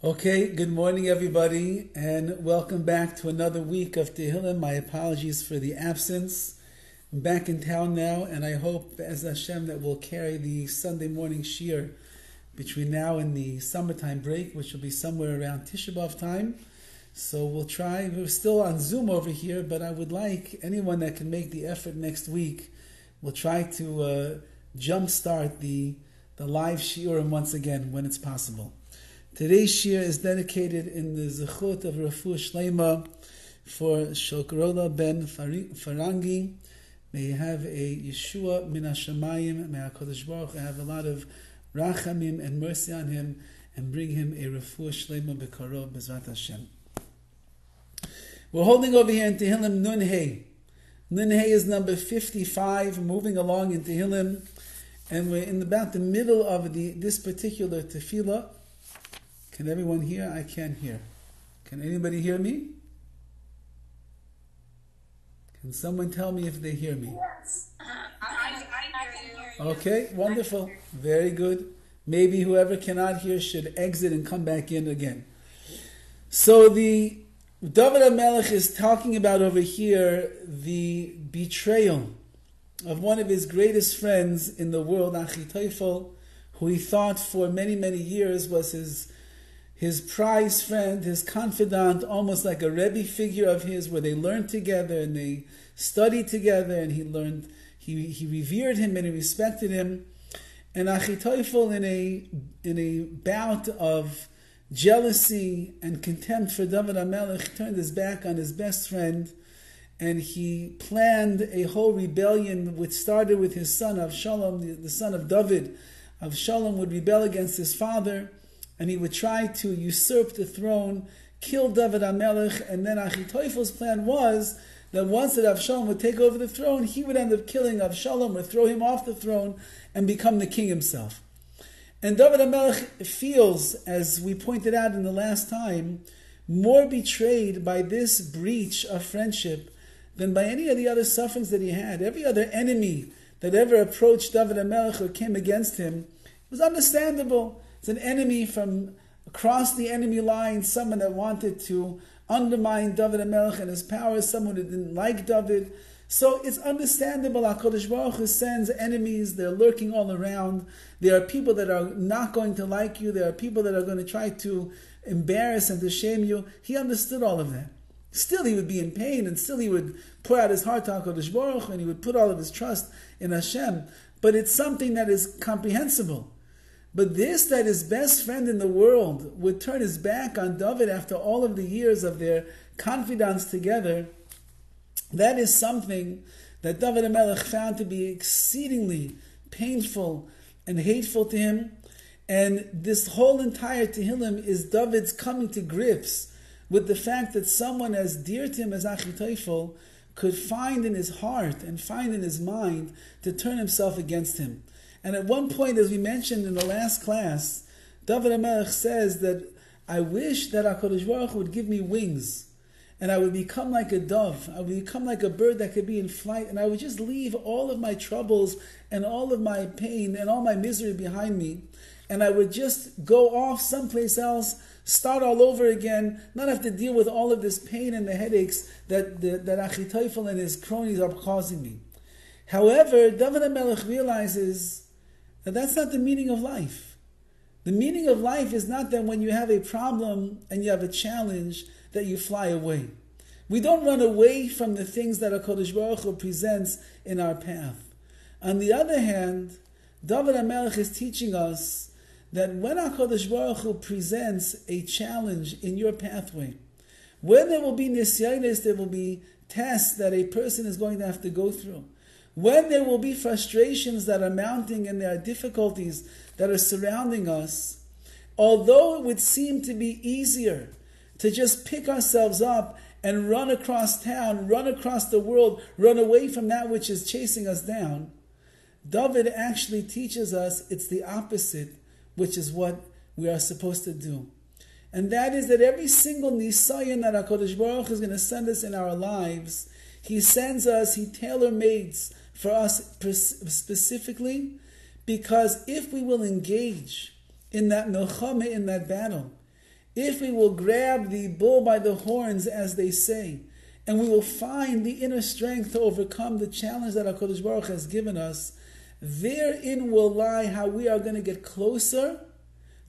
Okay, good morning everybody, and welcome back to another week of Tehillim. My apologies for the absence. I'm back in town now, and I hope, as Hashem, that we'll carry the Sunday morning shiur between now and the summertime break, which will be somewhere around Tisha B'Av time. So we'll try. We're still on Zoom over here, but I would like anyone that can make the effort next week. We'll try to jumpstart the live shiurim once again when it's possible. Today's shiur is dedicated in the zechut of Refuah Shleima for Shokrola ben Farangi. May he have a Yeshua min hashamayim. May HaKadosh Baruch Hu have a lot of rachamim and mercy on him and bring him a Refuah Shleima b'karov b'ezrat Hashem. We're holding over here in Tehillim Nun Hey. Nun Hey is number 55, moving along in Tehillim, and we're in about the middle of this particular tefillah. Can everyone hear? I can't hear. Can anybody hear me? Can someone tell me if they hear me? Yes. I hear you. Okay, wonderful. Very good. Maybe whoever cannot hear should exit and come back in again. So the Dovid HaMelech is talking about over here the betrayal of one of his greatest friends in the world, Achitophel, who he thought for many, many years was his prized friend, his confidant, almost like a Rabbi figure of his, where they learned together and they studied together, and he revered him and he respected him. And Achitophel, in a bout of jealousy and contempt for Dovid HaMelech, turned his back on his best friend, and he planned a whole rebellion, which started with his son Avshalom, the son of Dovid. Avshalom would rebel against his father, and he would try to usurp the throne, kill Dovid HaMelech, and then Achitophel's plan was that once that Avshalom would take over the throne, he would end up killing Avshalom or throw him off the throne and become the king himself. And Dovid HaMelech feels, as we pointed out in the last time, more betrayed by this breach of friendship than by any of the other sufferings that he had. Every other enemy that ever approached Dovid HaMelech or came against him was understandable. It's an enemy from across the enemy line, someone that wanted to undermine Dovid HaMelech and his power, someone who didn't like David. So it's understandable. HaKadosh Baruch Hu sends enemies. They're lurking all around. There are people that are not going to like you. There are people that are going to try to embarrass and to shame you. He understood all of that. Still he would be in pain, and still he would pour out his heart to HaKadosh Baruch Hu, and he would put all of his trust in Hashem. But it's something that is comprehensible. But this, that his best friend in the world would turn his back on David after all of the years of their confidence together, that is something that Dovid HaMelech found to be exceedingly painful and hateful to him. And this whole entire Tehillim is David's coming to grips with the fact that someone as dear to him as Achitophel could find in his heart and find in his mind to turn himself against him. And at one point, as we mentioned in the last class, Dovid HaMelech says that I wish that HaKadosh Baruch Hu would give me wings, and I would become like a dove. I would become like a bird that could be in flight, and I would just leave all of my troubles and all of my pain and all my misery behind me, and I would just go off someplace else, start all over again, not have to deal with all of this pain and the headaches that Achitophel and his cronies are causing me. However, Dovid HaMelech realizes that that's not the meaning of life. The meaning of life is not that when you have a problem and you have a challenge that you fly away. We don't run away from the things that HaKadosh Baruch Hu presents in our path. On the other hand, Dovid HaMelech is teaching us that when HaKadosh Baruch Hu presents a challenge in your pathway, when there will be nisyanis, there will be tests that a person is going to have to go through. When there will be frustrations that are mounting and there are difficulties that are surrounding us, although it would seem to be easier to just pick ourselves up and run across town, run across the world, run away from that which is chasing us down, David actually teaches us it's the opposite, which is what we are supposed to do. And that is that every single nisayon that HaKadosh Baruch Hu is going to send us in our lives, He sends us, He tailor-mades for us specifically, because if we will engage in that milchama, in that battle, if we will grab the bull by the horns, as they say, and we will find the inner strength to overcome the challenge that HaKadosh Baruch Hu has given us, therein will lie how we are going to get closer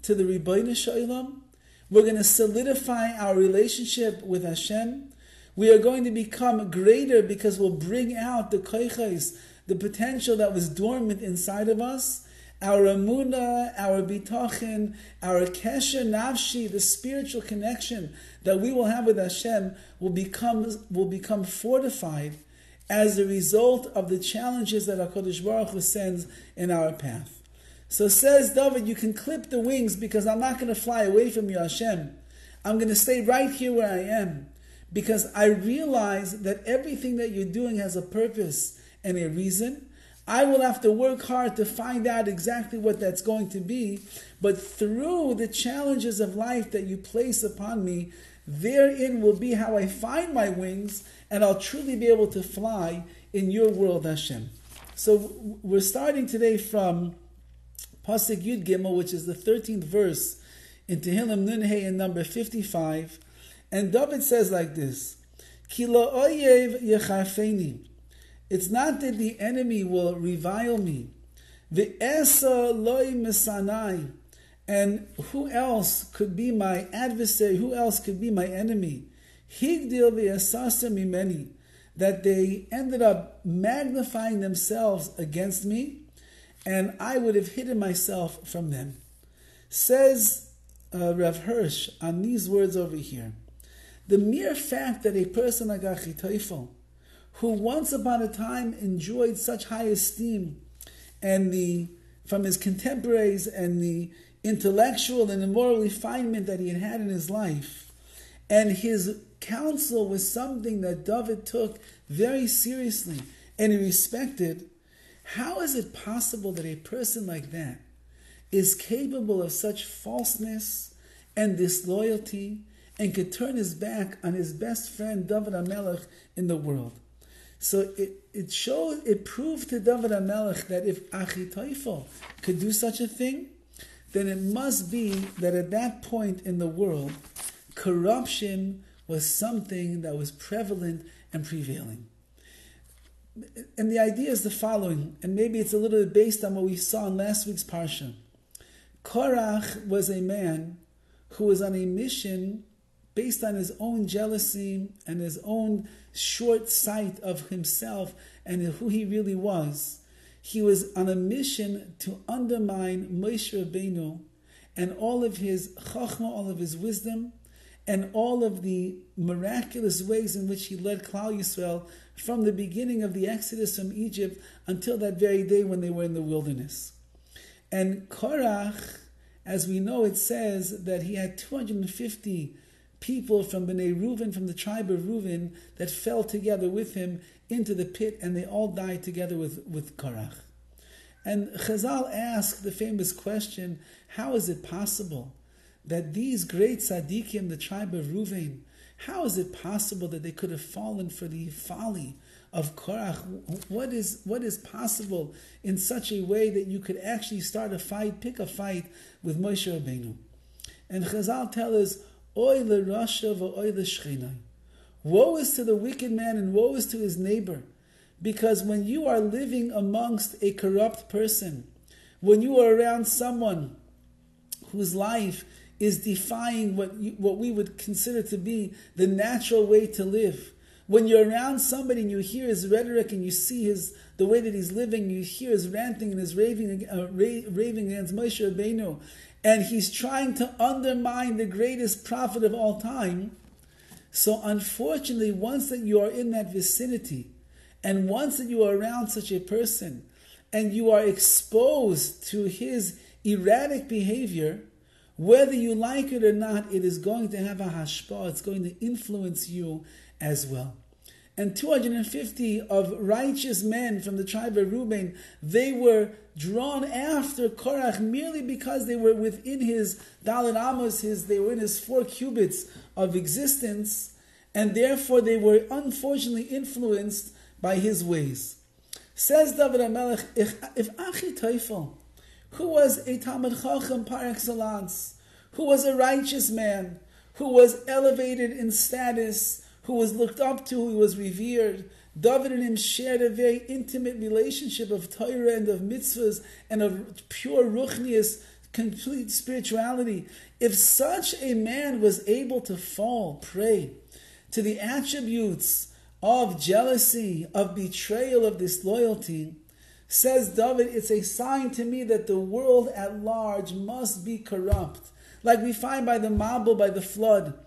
to the Ribbono Shel Olam. We're going to solidify our relationship with Hashem. We are going to become greater because we'll bring out the koiches, the potential that was dormant inside of us. Our emunah, our bitachon, our kesher nafshi, the spiritual connection that we will have with Hashem will become fortified as a result of the challenges that HaKadosh Baruch Hu sends in our path. So says Dovid, you can clip the wings because I'm not going to fly away from you, Hashem. I'm going to stay right here where I am because I realize that everything that you're doing has a purpose and a reason. I will have to work hard to find out exactly what that's going to be, but through the challenges of life that you place upon me, therein will be how I find my wings, and I'll truly be able to fly in your world, Hashem. So we're starting today from Pasuk Yud Gimel, which is the 13th verse in Tehillim Nun Hey in number 55, and Dovid says like this, Ki lo oyev yecharfeni. It's not that the enemy will revile me. Ve'esa loy mesanai. And who else could be my adversary? Who else could be my enemy? Higdil ve'esasa mimeni. That they ended up magnifying themselves against me, and I would have hidden myself from them. Says Rav Hirsch on these words over here. The mere fact that a person like Achitophel, who once upon a time enjoyed such high esteem and from his contemporaries and the intellectual and the moral refinement that he had in his life, and his counsel was something that Dovid took very seriously and he respected, how is it possible that a person like that is capable of such falseness and disloyalty and could turn his back on his best friend Dovid HaMelech in the world? So it proved to Dovid HaMelech that if Achitophel could do such a thing, then it must be that at that point in the world, corruption was something that was prevalent and prevailing. And the idea is the following, and maybe it's a little bit based on what we saw in last week's Parsha. Korach was a man who was on a mission based on his own jealousy and his own short sight of himself and who he really was. He was on a mission to undermine Moshe Rabbeinu and all of his chachma, all of his wisdom, and all of the miraculous ways in which he led Klal Yisrael from the beginning of the Exodus from Egypt until that very day when they were in the wilderness. And Korach, as we know, it says that he had 250 people from Bnei Reuven, from the tribe of Reuven, that fell together with him into the pit, and they all died together with Korach. And Chazal asked the famous question, how is it possible that these great tzaddikim, the tribe of Reuven, how is it possible that they could have fallen for the folly of Korach? What is possible in such a way that you could actually start a fight, pick a fight with Moshe Rabbeinu? And Chazal tell us, Oy l'rasha v'oy l'shchinai. Woe is to the wicked man and woe is to his neighbor. Because when you are living amongst a corrupt person, when you are around someone whose life is defying what we would consider to be the natural way to live, when you're around somebody and you hear his rhetoric and you see the way that he's living, you hear his ranting and his raving against Moshe Rabbeinu, and he's trying to undermine the greatest prophet of all time. So unfortunately, once that you are in that vicinity, and once that you are around such a person, and you are exposed to his erratic behavior, whether you like it or not, it is going to have a hashpah, it's going to influence you as well. And 250 of righteous men from the tribe of Reuben, they were drawn after Korach merely because they were within his Dalet Amos, they were in his 4 cubits of existence, and therefore they were unfortunately influenced by his ways. Says Dovid HaMelech, if Achitophel, who was a Talmid Chacham par excellence, who was a righteous man, who was elevated in status, who was looked up to, who was revered. Dovid and him shared a very intimate relationship of Torah and of mitzvahs and of pure ruchnius, complete spirituality. If such a man was able to fall prey to the attributes of jealousy, of betrayal, of disloyalty, says Dovid, it's a sign to me that the world at large must be corrupt. Like we find by the Mabul, by the flood.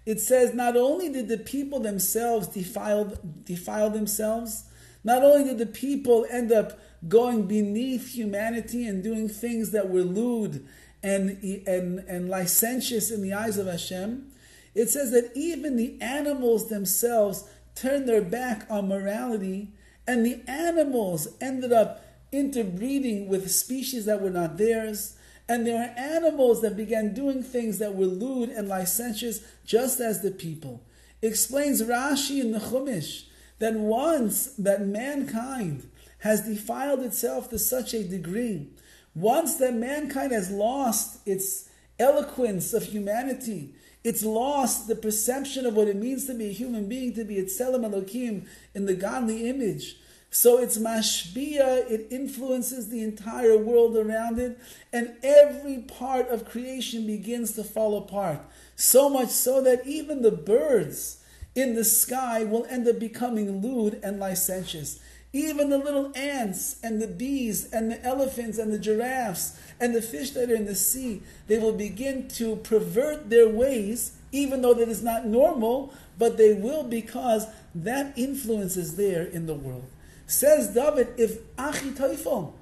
It says not only did the people themselves defile themselves, not only did the people end up going beneath humanity and doing things that were lewd and licentious in the eyes of Hashem, it says that even the animals themselves turned their back on morality, and the animals ended up interbreeding with species that were not theirs. And there are animals that began doing things that were lewd and licentious, just as the people. It explains Rashi in the Chumash that once that mankind has defiled itself to such a degree, once that mankind has lost its eloquence of humanity, it's lost the perception of what it means to be a human being, to be a Tzelem Elokim in the godly image. So it's mashbia, it influences the entire world around it, and every part of creation begins to fall apart. So much so that even the birds in the sky will end up becoming lewd and licentious. Even the little ants and the bees and the elephants and the giraffes and the fish that are in the sea, they will begin to pervert their ways, even though that is not normal, but they will, because that influence is there in the world. Says Dovid, if Achitophel,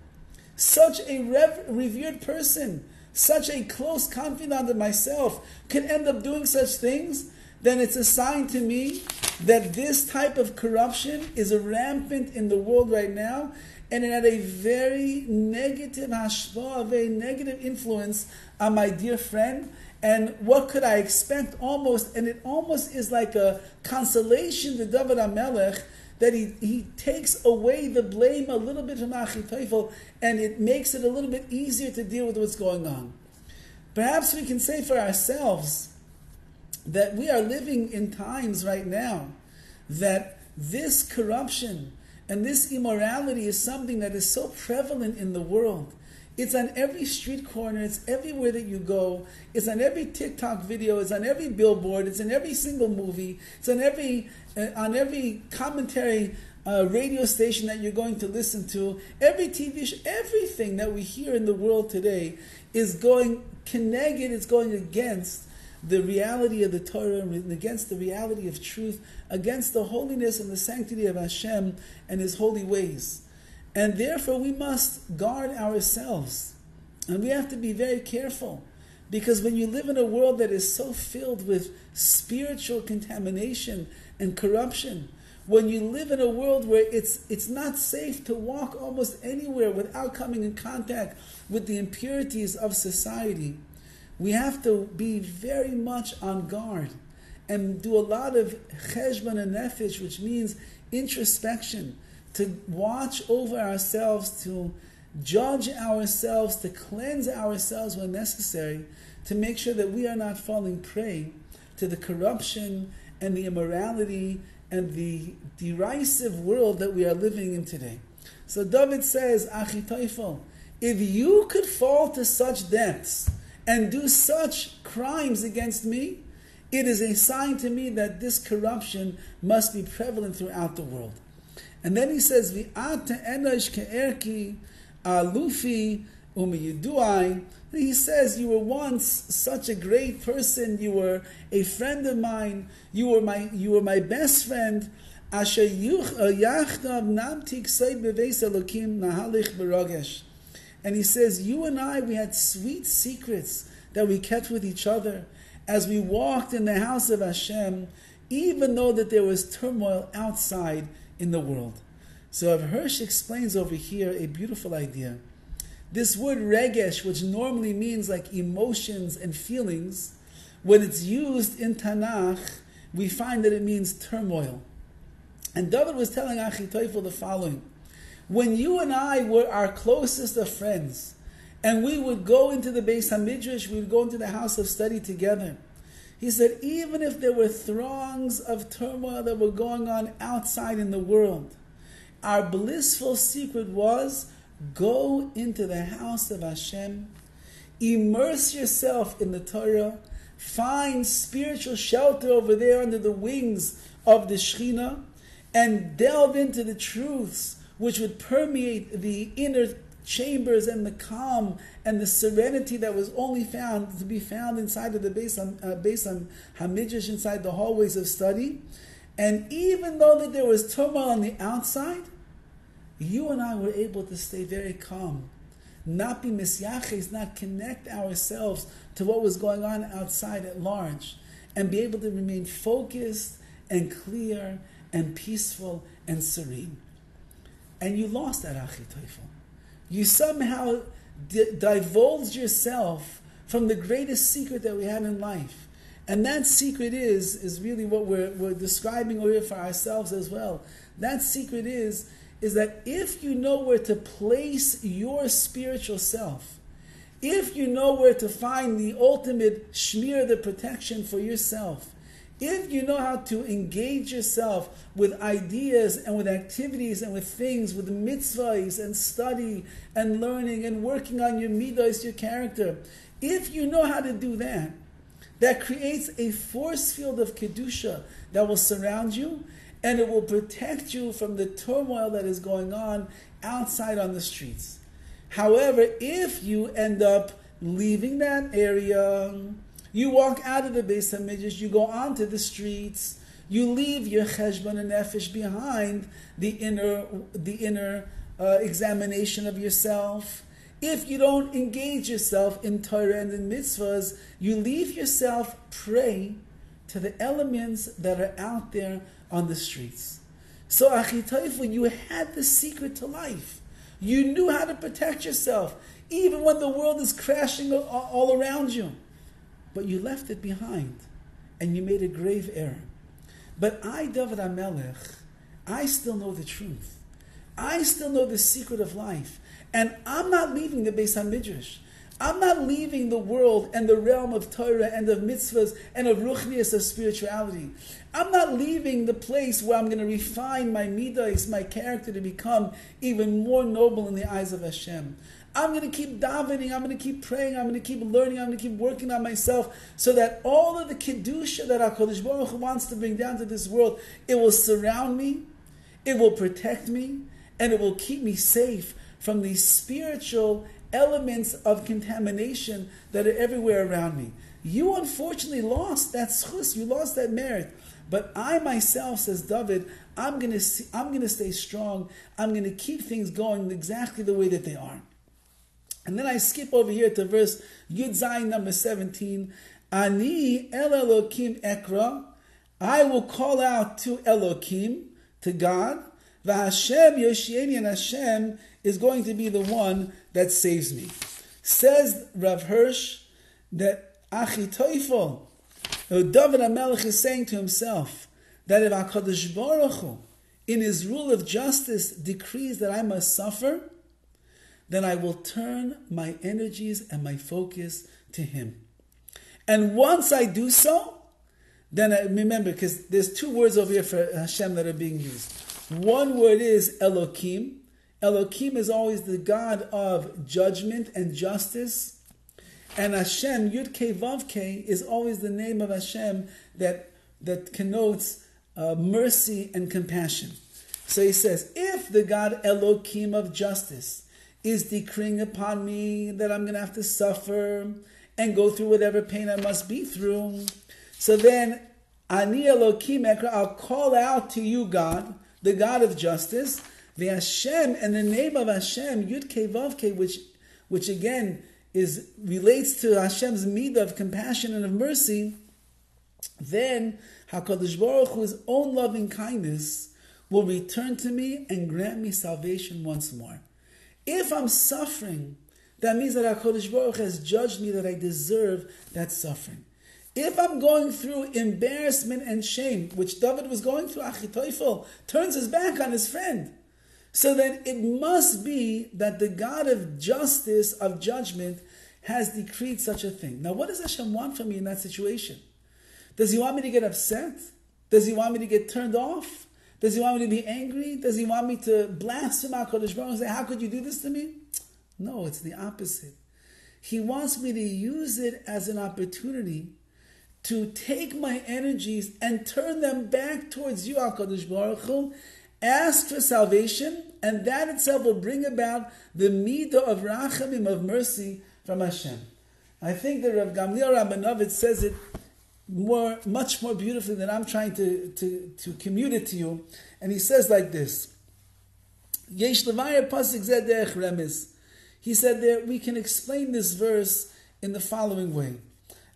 such a revered person, such a close confidant of myself, could end up doing such things, then it's a sign to me that this type of corruption is rampant in the world right now, and it had a very negative hashpah, a very negative influence on my dear friend. And what could I expect almost? And it almost is like a consolation to Dovid HaMelech, that he takes away the blame a little bit from Achitophel, and it makes it a little bit easier to deal with what's going on. Perhaps we can say for ourselves that we are living in times right now that this corruption and this immorality is something that is so prevalent in the world. It's on every street corner, it's everywhere that you go, it's on every TikTok video, it's on every billboard, it's in every single movie, it's on every commentary radio station that you're going to listen to, every TV show, everything that we hear in the world today is going keneged, it's going against the reality of the Torah, and against the reality of truth, against the holiness and the sanctity of Hashem and His holy ways. And therefore we must guard ourselves. And we have to be very careful. Because when you live in a world that is so filled with spiritual contamination and corruption, when you live in a world where it's not safe to walk almost anywhere without coming in contact with the impurities of society, we have to be very much on guard and do a lot of cheshbon and nefesh, which means introspection, to watch over ourselves, to judge ourselves, to cleanse ourselves when necessary, to make sure that we are not falling prey to the corruption and the immorality and the derisive world that we are living in today. So Dovid says, Achitophel, if you could fall to such depths and do such crimes against me, it is a sign to me that this corruption must be prevalent throughout the world. And then he says, V'ata enosh ke'erki alufi umiyiduai. He says, you were once such a great person. You were a friend of mine. You were my best friend. Asher yachdav namtik say beveis Elokim nahalich b'rogesh. And he says, you and I, we had sweet secrets that we kept with each other as we walked in the house of Hashem, even though that there was turmoil outside in the world. So Hirsch explains over here a beautiful idea. This word regesh, which normally means like emotions and feelings, when it's used in Tanakh, we find that it means turmoil. And David was telling Achitophel the following: when you and I were our closest of friends, And we would go into the Beis HaMidrash, we would go into the house of study together. He said, even if there were throngs of turmoil that were going on outside in the world, our blissful secret was, go into the house of Hashem, immerse yourself in the Torah, find spiritual shelter over there under the wings of the Shekhinah, and delve into the truths which would permeate the inner chambers and the calm and the serenity that was only to be found inside of the Beis HaMidrash, inside the hallways of study. And even though that there was turmoil on the outside, you and I were able to stay very calm, not be misyaches, not connect ourselves to what was going on outside at large, and be able to remain focused and clear and peaceful and serene. And you lost that, Achi Teufel. You somehow divulged yourself from the greatest secret that we had in life. And that secret is really what we're describing over here for ourselves as well. That secret is that if you know where to place your spiritual self, if you know where to find the ultimate shmir, the protection for yourself, if you know how to engage yourself with ideas and with activities and with things, with mitzvahs and study and learning and working on your midos, your character, if you know how to do that, that creates a force field of kedusha that will surround you, and it will protect you from the turmoil that is going on outside on the streets. However, if you end up leaving that area, you walk out of the Beis HaMidrash, you go onto the streets, you leave your cheshbon and nefesh behind, the inner examination of yourself. If you don't engage yourself in Torah and in mitzvahs, you leave yourself prey to the elements that are out there on the streets. So, Achi Teufel, you had the secret to life. You knew how to protect yourself, even when the world is crashing all around you. But you left it behind, and you made a grave error. But I, Dovid HaMelech, I still know the truth. I still know the secret of life. And I'm not leaving the Beis HaMidrash. I'm not leaving the world and the realm of Torah and of mitzvahs and of ruchnius, of spirituality. I'm not leaving the place where I'm going to refine my midas, my character, to become even more noble in the eyes of Hashem. I'm going to keep davening, I'm going to keep praying, I'm going to keep learning, I'm going to keep working on myself, so that all of the kedusha that HaKadosh Baruch Hu wants to bring down to this world, it will surround me, it will protect me, and it will keep me safe from these spiritual elements of contamination that are everywhere around me. You unfortunately lost that schus, you lost that merit. But I myself, says Dovid, I'm going to stay strong, I'm going to keep things going exactly the way that they are. And then I skip over here to verse Yud Zayin number 17. Ani el Elokim ekra, I will call out to Elokim, to God. V'Hashem yoshieni, and Hashem is going to be the one that saves me. Says Rav Hirsch that Achi Teufel, Dovid HaMelech is saying to himself that if HaKadosh Baruch Hu, in his rule of justice, decrees that I must suffer, then I will turn my energies and my focus to him. And once I do so, then I remember, because there's two words over here for Hashem that are being used. One word is Elokim. Elokim is always the God of judgment and justice. And Hashem, Yud Kei Vav Kei, is always the name of Hashem that connotes mercy and compassion. So he says, if the God Elokim of justice is decreeing upon me that I'm going to have to suffer and go through whatever pain I must be through, so then Ani Elokim Ekra, I'll call out to you, God, the God of justice, the Hashem, and the name of Hashem, Yud Kei Vav Kei, which again relates to Hashem's midah of compassion and of mercy. Then HaKadosh Baruch Hu's own loving kindness will return to me and grant me salvation once more. If I'm suffering, that means that HaKadosh Baruch Hu has judged me that I deserve that suffering. If I'm going through embarrassment and shame, which Dovid was going through, Achi Teufel turns his back on his friend. So then it must be that the God of justice, of judgment, has decreed such a thing. Now, what does Hashem want from me in that situation? Does He want me to get upset? Does He want me to get turned off? Does He want me to be angry? Does He want me to blaspheme HaKadosh Baruch Hu and say, how could you do this to me? No, it's the opposite. He wants me to use it as an opportunity to take my energies and turn them back towards you, HaKadosh Baruch Hu, ask for salvation, and that itself will bring about the midah of rachamim, of mercy from Hashem. I think that Rav Gamliel Rabbi Dovid says it much more beautifully than I'm trying to commute it to you. And he says like this, Yesh levayir pasuk zeh derech remez. He said that we can explain this verse in the following way.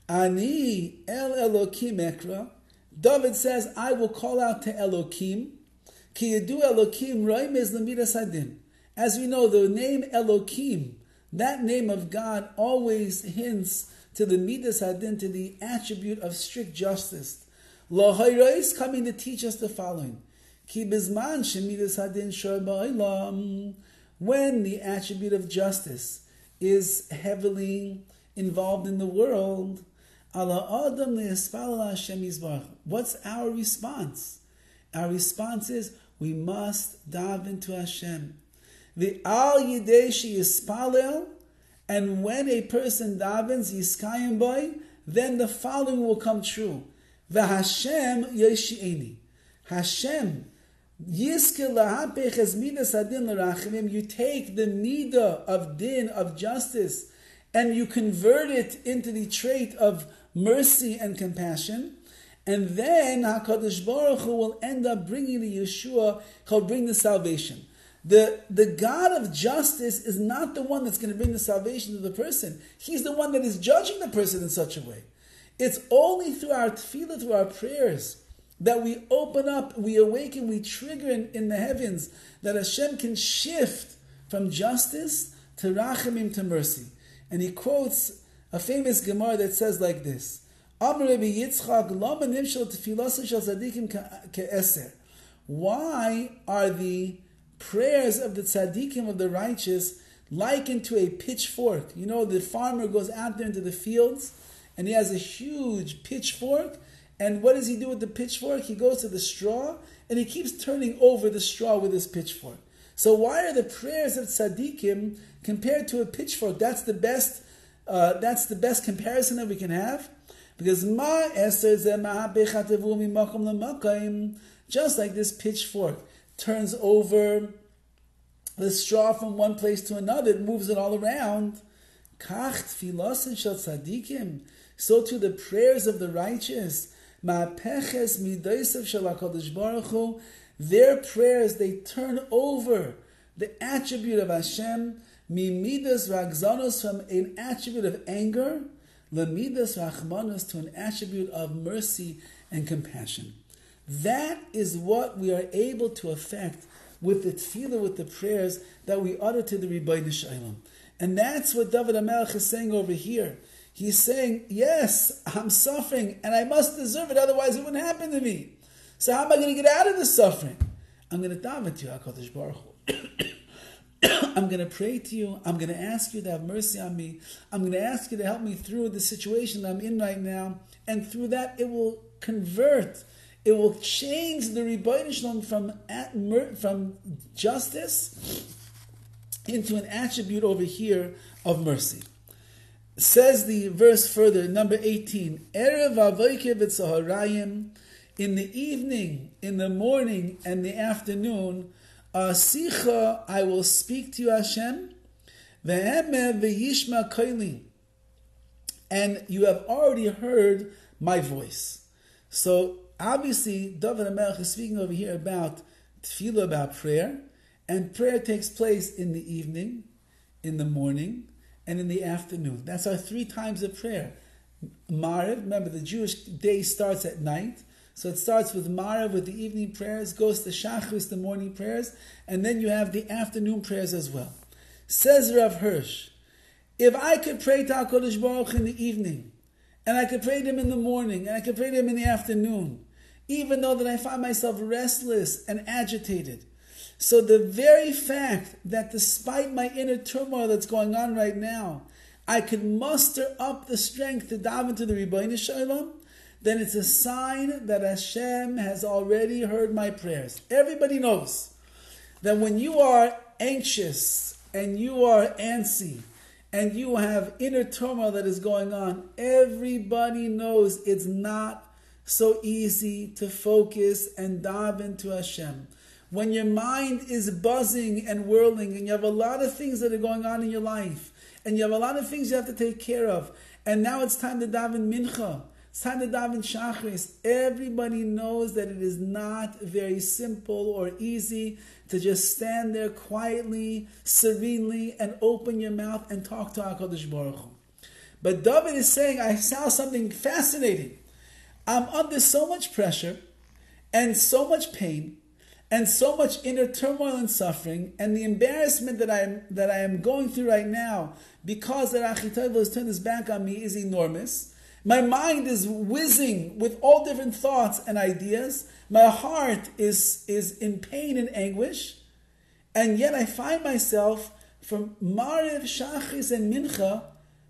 Ani el Elokim ekra. Dovid says, I will call out to Elokim. Ki yedu Elokim roimez lemidas hadin. As we know, the name Elokim, that name of God, always hints to the midas hadin, to the attribute of strict justice. Lo hayrois, coming to teach us the following. Ki bizman shemidas hadin shor ba'olam. When the attribute of justice is heavily involved in the world, what's our response? Our response is we must dive into Hashem. The al yideshi yispalel, and when a person davens yiskayim boy, then the following will come true. The Hashem yeshieni. Hashem you take the midah of din, of justice, and you convert it into the trait of mercy and compassion, and then HaKadosh Baruch Hu will end up bringing the Yeshua, he'll bring the salvation. The God of justice is not the one that's going to bring the salvation to the person. He's the one that is judging the person in such a way. It's only through our tefillah, through our prayers, that we open up, we awaken, we trigger in the heavens, that Hashem can shift from justice to rachamim, to mercy. And he quotes a famous Gemara that says like this, Amar Rabbi Yitzchak, Lama nimshal tefillah shel tzadikim ke'eser. Why are the prayers of the tzaddikim, of the righteous, likened to a pitchfork? You know, the farmer goes out there into the fields, and he has a huge pitchfork. And what does he do with the pitchfork? He goes to the straw, and he keeps turning over the straw with his pitchfork. So why are the prayers of tzaddikim compared to a pitchfork? That's the best comparison that we can have. Because just like this pitchfork turns over the straw from one place to another, it moves it all around. So too the prayers of the righteous, their prayers, they turn over the attribute of Hashem, mimidas ragzanos, from an attribute of anger, lemidas rachmanos, to an attribute of mercy and compassion. That is what we are able to affect with the tefillah, with the prayers that we utter to the Rebbeinu Shalom. And that's what Dovid HaMelech is saying over here. He's saying, yes, I'm suffering, and I must deserve it, otherwise it wouldn't happen to me. So how am I going to get out of this suffering? I'm going to daven to you, HaKadosh Baruch Hu. I'm going to pray to you. I'm going to ask you to have mercy on me. I'm going to ask you to help me through the situation I'm in right now. And through that, it will convert. It will change the Rebbeinu Shalom from justice into an attribute over here of mercy. Says the verse further, number 18, Erev Avoike v'Tzaharayim, in the evening, in the morning, and the afternoon, Asicha, I will speak to you, Hashem, Ve'emeh v'yishma koili, and you have already heard my voice. So obviously, Dovid HaMelech is speaking over here about tefillah, about prayer, and prayer takes place in the evening, in the morning, and in the afternoon. That's our 3 times of prayer. Maariv, remember the Jewish day starts at night, so it starts with Maariv, with the evening prayers, goes to Shachris, the morning prayers, and then you have the afternoon prayers as well. Says Rav Hirsch, if I could pray to HaKadosh Baruch Hu in the evening, and I could pray to Him in the morning, and I could pray to Him in the afternoon, even though that I find myself restless and agitated, So the very fact that despite my inner turmoil that's going on right now, I can muster up the strength to dive into the Ribbono Shel Olam, then it's a sign that Hashem has already heard my prayers. Everybody knows that when you are anxious and you are antsy and you have inner turmoil that is going on, everybody knows it's not so easy to focus and dive into Hashem. When your mind is buzzing and whirling and you have a lot of things that are going on in your life and you have a lot of things you have to take care of, and now it's time to dive in Mincha, it's time to dive in Shachris, everybody knows that it is not very simple or easy to just stand there quietly, serenely, and open your mouth and talk to HaKadosh Baruch Hu. But Dovid is saying, I saw something fascinating. I'm under so much pressure and so much pain and so much inner turmoil and suffering, and the embarrassment that I am going through right now because that Achitov has turned his back on me is enormous. My mind is whizzing with all different thoughts and ideas. My heart is in pain and anguish, and yet I find myself from Mariv, Shachris, and Mincha,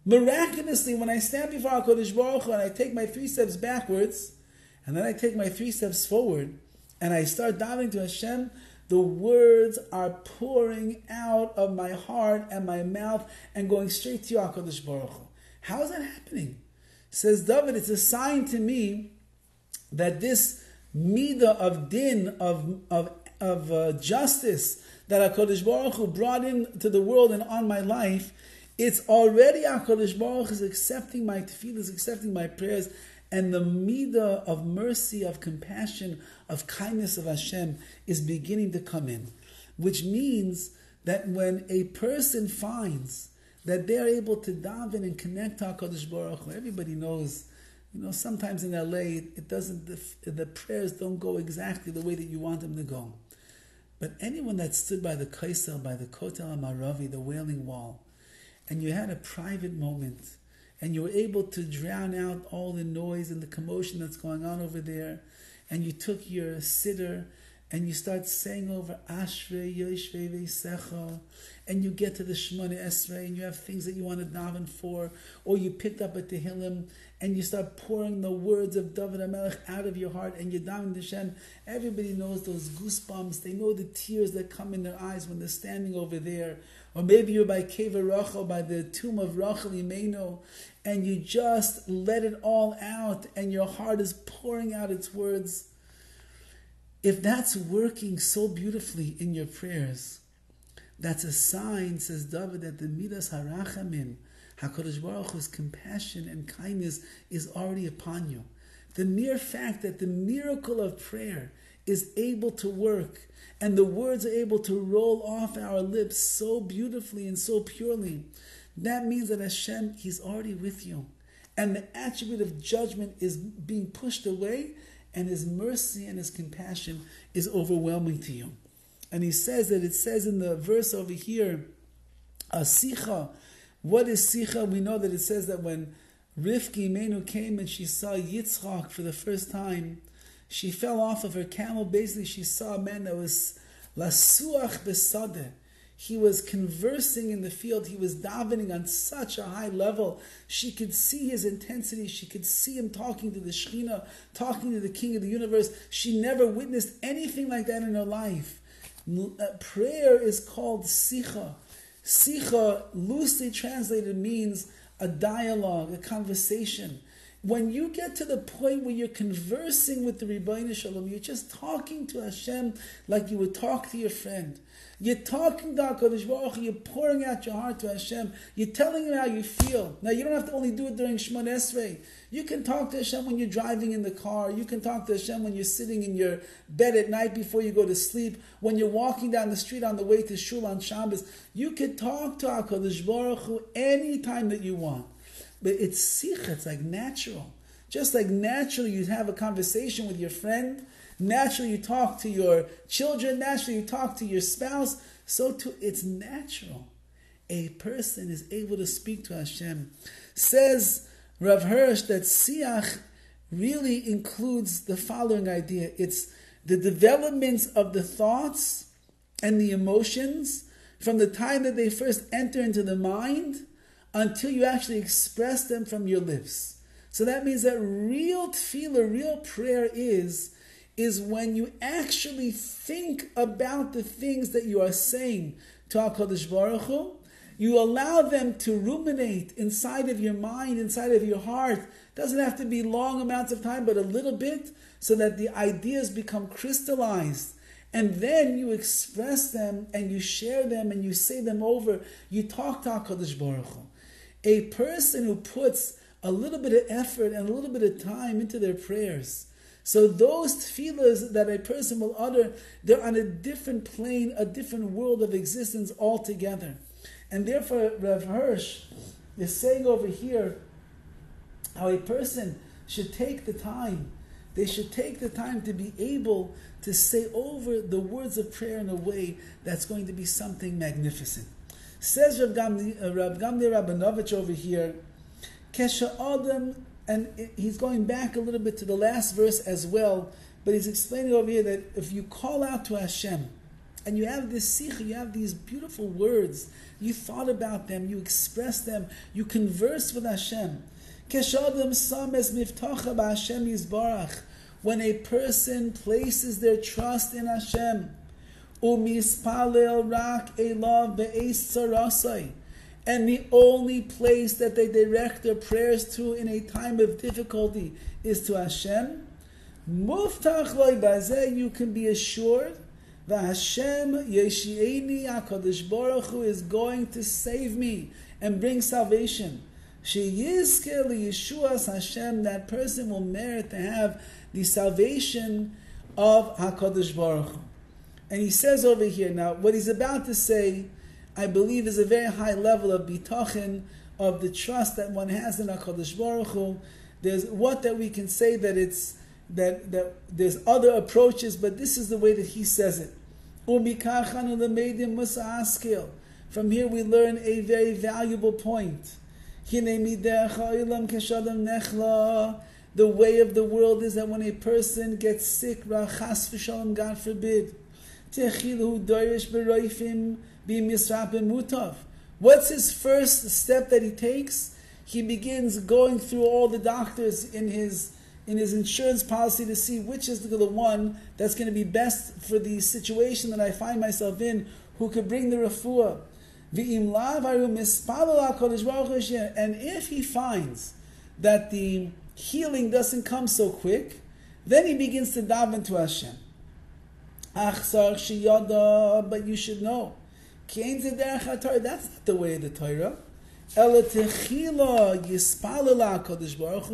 miraculously, when I stand before HaKadosh Baruch Hu and I take my 3 steps backwards, and then I take my 3 steps forward, and I start diving to Hashem, the words are pouring out of my heart and my mouth and going straight to HaKadosh Baruch Hu. How is that happening? Says Dovid, it's a sign to me that this midah of din, of justice that HaKadosh Baruch Hu brought into the world and on my life, it's already HaKadosh Baruch Hu is accepting my tefillah, accepting my prayers, and the midah of mercy, of compassion, of kindness of Hashem is beginning to come in. Which means that when a person finds that they're able to daven and connect to HaKadosh Baruch Hu, everybody knows, sometimes in LA, the prayers don't go exactly the way that you want them to go. But anyone that stood by the Kaisel, by the Kotel HaMaravi, the Wailing Wall, and you had a private moment, and you were able to drown out all the noise and the commotion that's going on over there, and you took your siddur and you start saying over Ashrei Yoshvei Veisecha, and you get to the Shemona Esrei and you have things that you want to daven for, or you picked up a Tehillim and you start pouring the words of Dovid HaMelech out of your heart and you're davening to Hashem. Everybody knows those goosebumps. They know the tears that come in their eyes when they're standing over there. Or maybe you're by Kever Rachel, by the tomb of Rachel Imenu, and you just let it all out and your heart is pouring out its words. If that's working so beautifully in your prayers, that's a sign, says Dovid, that the Midas Harachamim, HaKadosh Baruch Hu's compassion and kindness is already upon you. The mere fact that the miracle of prayer is able to work and the words are able to roll off our lips so beautifully and so purely, that means that Hashem, He's already with you. And the attribute of judgment is being pushed away, and His mercy and His compassion is overwhelming to you. And he says that it says in the verse over here, a sicha. What is sicha? We know that it says that when Rivki Imenu came and she saw Yitzchak for the first time, she fell off of her camel. Basically, she saw a man that was lasuach besadeh. He was conversing in the field. He was davening on such a high level. She could see his intensity. She could see him talking to the Shekhinah, talking to the King of the universe. She never witnessed anything like that in her life. Prayer is called sicha. Sicha, loosely translated, means a dialogue, a conversation. When you get to the point where you're conversing with the Ribbono Shel Olam, you're just talking to Hashem like you would talk to your friend. You're talking to HaKadosh Baruch Hu, you're pouring out your heart to Hashem. You're telling Him how you feel. Now, you don't have to only do it during Shemona Esrei. You can talk to Hashem when you're driving in the car. You can talk to Hashem when you're sitting in your bed at night before you go to sleep. When you're walking down the street on the way to Shul on Shabbos. You can talk to HaKadosh Baruch Hu any time that you want. But it's sicha, it's like natural. Just like naturally you have a conversation with your friend, naturally you talk to your children, naturally you talk to your spouse, so too it's natural. A person is able to speak to Hashem. Says Rav Hirsch that siach really includes the following idea. It's the developments of the thoughts and the emotions from the time that they first enter into the mind until you actually express them from your lips. So that means that real tefillah, real prayer is when you actually think about the things that you are saying to HaKadosh Baruch Hu. You allow them to ruminate inside of your mind, inside of your heart. It doesn't have to be long amounts of time, but a little bit, so that the ideas become crystallized. And then you express them, and you share them, and you say them over. You talk to HaKadosh Baruch Hu. A person who puts a little bit of effort and a little bit of time into their prayers. So those tefillahs that a person will utter, they're on a different plane, a different world of existence altogether. And therefore, Rav Hirsch is saying over here how a person should take the time. They should take the time to be able to say over the words of prayer in a way that's going to be something magnificent. Says Rav Gamli Rabinovich over here, Kesha Adam, and he's going back a little bit to the last verse as well, but he's explaining over here that if you call out to Hashem, and you have this sikh, you have these beautiful words, you thought about them, you express them, you converse with Hashem. Keshadam sames miftacha b'Hashem yizbarach. When a person places their trust in Hashem, umispalel rak elav be'es tzarasai, and the only place that they direct their prayers to in a time of difficulty is to Hashem, muftach loy bazeh, you can be assured that Hashem Yeshieni HaKadosh Baruch Hu is going to save me and bring salvation. Sheyizke liyeshuas Hashem, that person will merit to have the salvation of HaKadosh Baruch Hu. And he says over here, now what he's about to say, I believe is a very high level of bitachon, of the trust that one has in HaKadosh Baruch Hu. There's what that we can say that it's that there's other approaches, but this is the way that he says it. From here we learn a very valuable point. The way of the world is that when a person gets sick, God forbid, what's his first step that he takes? He begins going through all the doctors in his insurance policy to see which is the one that's going to be best for the situation that I find myself in, who could bring the refuah. And if he finds that the healing doesn't come so quick, then he begins to daven to Hashem. But you should know, that's not the way of the Torah.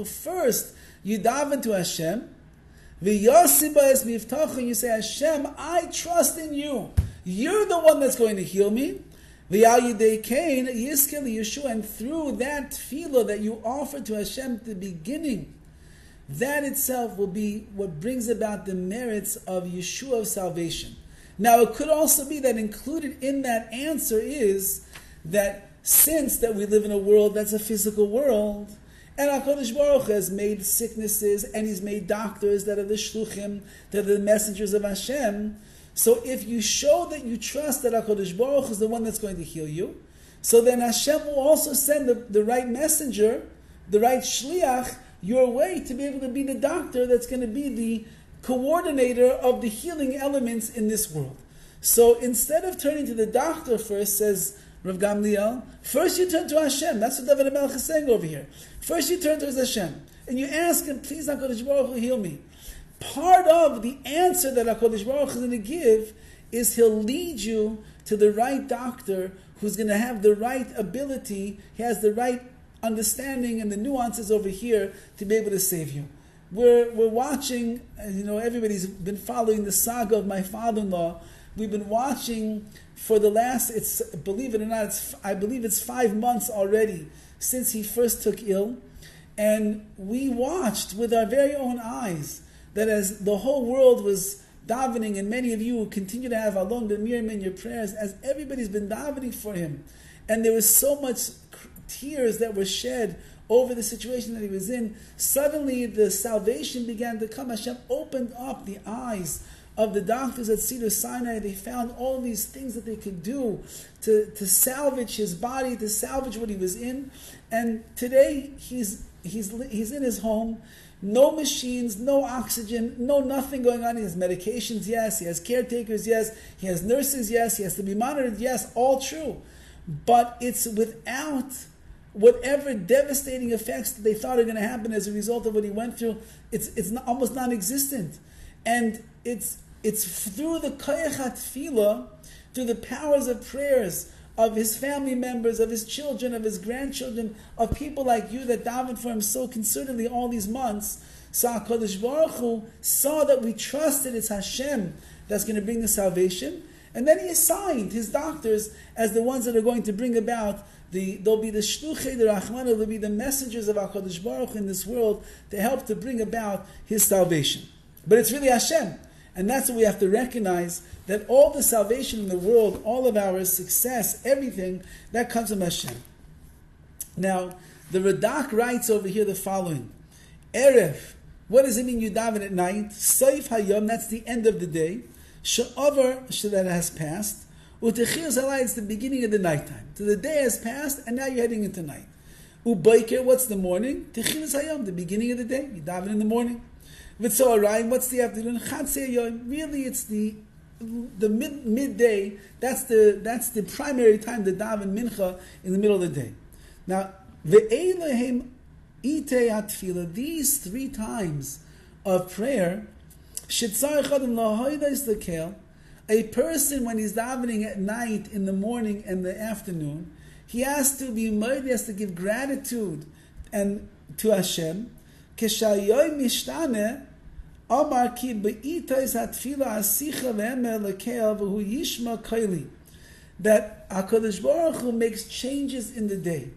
First, you daven to Hashem. You say, Hashem, I trust in you. You're the one that's going to heal me. And through that tefillah that you offer to Hashem at the beginning, that itself will be what brings about the merits of Yeshua of salvation. Now, it could also be that included in that answer is that since that we live in a world that's a physical world, and HaKadosh Baruch Hu has made sicknesses, and He's made doctors that are the shluchim, that are the messengers of Hashem. So if you show that you trust that HaKadosh Baruch Hu is the one that's going to heal you, so then Hashem will also send the right messenger, the right shliach, your way to be able to be the doctor that's going to be the coordinator of the healing elements in this world. So instead of turning to the doctor first, says Rav Gamliel, first you turn to Hashem. That's what Dovid HaMelech is saying over here. First you turn to Hashem, and you ask Him, please HaKadosh Baruch Hu, heal me. Part of the answer that HaKadosh Baruch Hu is going to give is He'll lead you to the right doctor who's going to have the right ability, he has the right understanding and the nuances over here to be able to save you. We're watching, everybody's been following the saga of my father-in-law. We've been watching for the last, believe it or not, I believe it's 5 months already since he first took ill. And we watched with our very own eyes that as the whole world was davening, and many of you continue to have Alon B'Mirim in your prayers, as everybody's been davening for him. And there was so much tears that were shed over the situation that he was in. Suddenly the salvation began to come. Hashem opened up the eyes of the doctors at Cedar Sinai. They found all these things that they could do to salvage his body, to salvage what he was in. And today he's in his home. No machines, no oxygen, no nothing going on. He has medications, yes. He has caretakers, yes. He has nurses, yes. He has to be monitored, yes. All true. But it's without whatever devastating effects that they thought are going to happen as a result of what he went through. It's almost non-existent. And it's through the koyach tefillah, through the powers of prayers, of his family members, of his children, of his grandchildren, of people like you that davened for him so concertedly all these months. So HaKadosh Baruch Hu saw that we trusted it's Hashem that's going to bring the salvation. And then he assigned his doctors as the ones that are going to bring about they'll be the shluchei the Rachmana, they'll be the messengers of HaKadosh Baruch Hu in this world to help to bring about his salvation. But it's really Hashem. And that's what we have to recognize, that all the salvation in the world, all of our success, everything, that comes from Hashem. Now, the Radak writes over here the following. Erev, what does it mean you daven at night? Seif hayom, that's the end of the day. She'over, that has passed. Utechir zalai, it's the beginning of the nighttime. So the day has passed, and now you're heading into night. Ubayker, what's the morning? Techir hayom, the beginning of the day. You daven in the morning. V'tzoharayim, what's the afternoon? Chatzei hayom. Really, it's the midday. That's the primary time to daven mincha in the middle of the day. Now, ve'elehem itei hatfilah. These 3 times of prayer, shetzarich adam lahoydos lekel. A person, when he's davening at night, in the morning, and the afternoon, he has to be made, he has to give gratitude and to Hashem. Keshayoy mishtane, Amar ki be'itais hatfila asicha ve'emer lekel v'hu yishma kaili. That HaKadosh Baruch Hu makes changes in the day.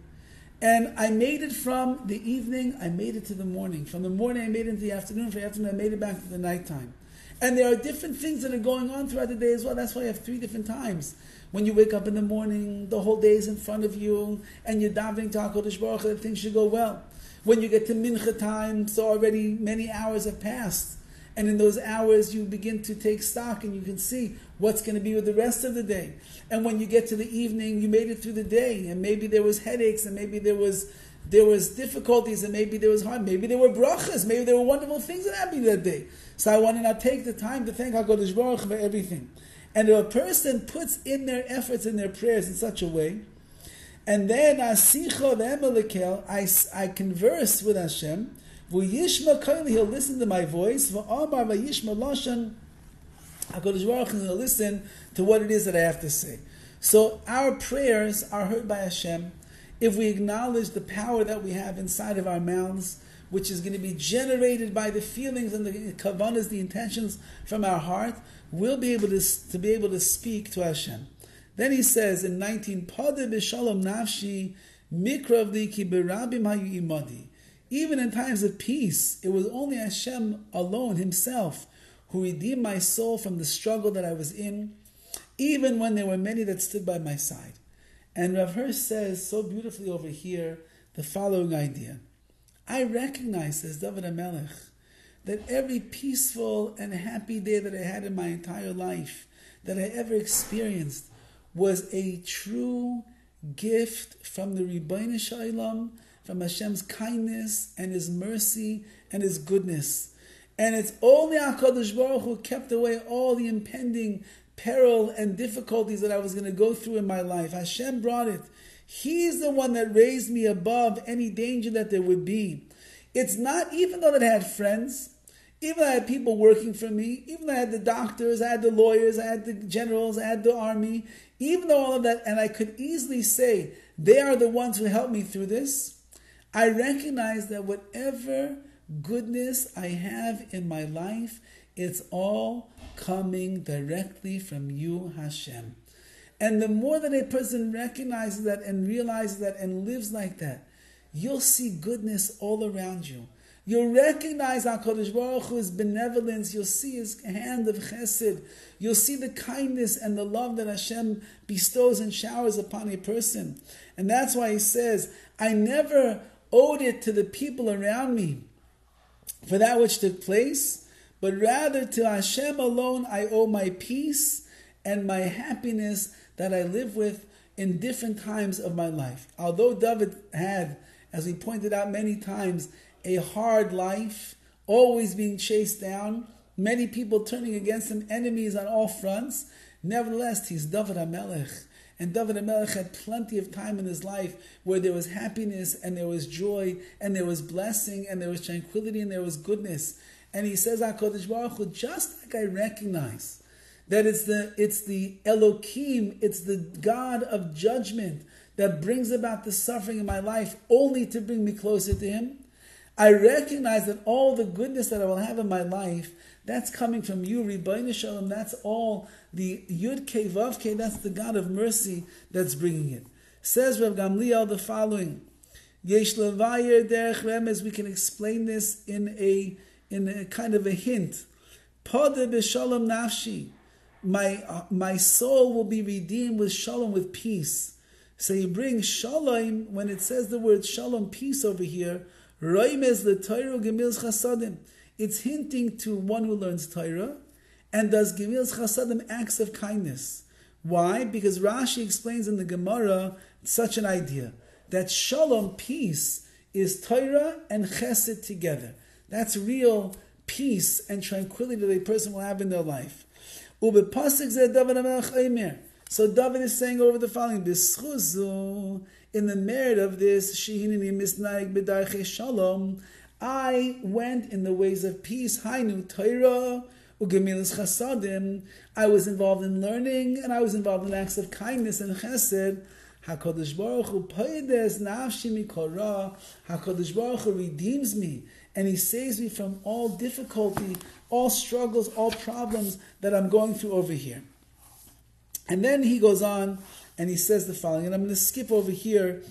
And I made it from the evening, I made it to the morning. From the morning I made it into the afternoon, from the afternoon I made it back to the nighttime. And there are different things that are going on throughout the day as well. That's why you have 3 different times. When you wake up in the morning, the whole day is in front of you, and you're davening to HaKadosh Baruch Hu that things should go well. When you get to mincha time, so already many hours have passed. And in those hours, you begin to take stock, and you can see what's going to be with the rest of the day. And when you get to the evening, you made it through the day, and maybe there was headaches, and maybe there was difficulties, and maybe there was hard, maybe there were brachas, maybe there were wonderful things that happened that day. So I want to now take the time to thank HaKadosh Baruch Hu for everything. And if a person puts in their efforts and their prayers in such a way, and then I converse with Hashem, he'll listen to my voice, HaKadosh Baruch Hu will listen to what it is that I have to say. So our prayers are heard by Hashem if we acknowledge the power that we have inside of our mouths, which is going to be generated by the feelings and the kavanas, the intentions from our heart. We'll be able to speak to Hashem. Then he says in 19, Pada b'shalom nafshi mikravli ki berabim hayu imadi. Even in times of peace, it was only Hashem alone, Himself, who redeemed my soul from the struggle that I was in, even when there were many that stood by my side. And Rav Hirsch says so beautifully over here the following idea. I recognize, says Dovid HaMelech, that every peaceful and happy day that I had in my entire life, that I ever experienced, was a true gift from the Ribbono Shel Olam, from Hashem's kindness and His mercy and His goodness. And it's only HaKadosh Baruch Hu kept away all the impending peril and difficulties that I was going to go through in my life. Hashem brought it. He's the one that raised me above any danger that there would be. It's not, even though that I had friends, even though I had people working for me, even though I had the doctors, I had the lawyers, I had the generals, I had the army, even though all of that, and I could easily say, they are the ones who helped me through this, I recognize that whatever goodness I have in my life, it's all coming directly from you, Hashem. And the more that a person recognizes that and realizes that and lives like that, you'll see goodness all around you. You'll recognize HaKadosh Baruch Hu's benevolence. You'll see His hand of chesed. You'll see the kindness and the love that Hashem bestows and showers upon a person. And that's why He says, I never owed it to the people around me for that which took place, but rather to Hashem alone I owe my peace and my happiness that I live with in different times of my life. Although Dovid had, as we pointed out many times, a hard life, always being chased down, many people turning against him, enemies on all fronts, nevertheless, he's Dovid HaMelech. And Dovid HaMelech had plenty of time in his life where there was happiness and there was joy and there was blessing and there was tranquility and there was goodness. And he says, HaKadosh Baruch Hu, just like I recognize that it's the Elohim, it's the God of judgment that brings about the suffering in my life only to bring me closer to Him, I recognize that all the goodness that I will have in my life, that's coming from you, Ribbono Shel Olam. That's all the Yud Kei Vav Kei, that's the God of mercy that's bringing it. Says Rav Gamliel the following, Yesh levayer derech remez, we can explain this in a kind of a hint. Podeh b'shalom nafshi, my soul will be redeemed with shalom, with peace. So you bring shalom, when it says the word shalom, peace over here, roimez l'Torah gemilz chasadim. It's hinting to one who learns Torah and does gemilz chasadim, acts of kindness. Why? Because Rashi explains in the Gemara such an idea that shalom, peace, is Torah and chesed together. That's real peace and tranquility that a person will have in their life. Ubepasik zeh Dovid HaMelech Omer. So David is saying over the following: B'schuzu, in the merit of this, shehinini misnaig b'darchei shalom, I went in the ways of peace. Hainu Torah ugemilas chasadim. I was involved in learning and I was involved in acts of kindness and chesed. HaKadosh Baruch Hu poides nafshi mikora. HaKadosh Baruch Hu redeems me and He saves me from all difficulty, all struggles, all problems that I'm going through over here. And then he goes on and he says the following, and I'm going to skip over here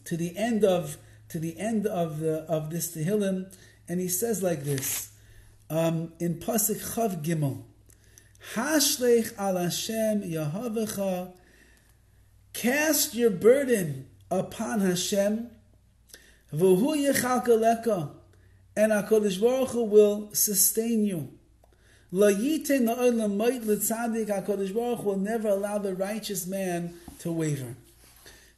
to the end of this Tehillim, and he says like this in Pasuk Chav Gimel, Hashlech al Hashem Yahavecha, cast your burden upon Hashem, v'hu yechalkeleka, and HaKadosh Baruch Hu will sustain you. HaKadosh Baruch Hu will never allow the righteous man to waver.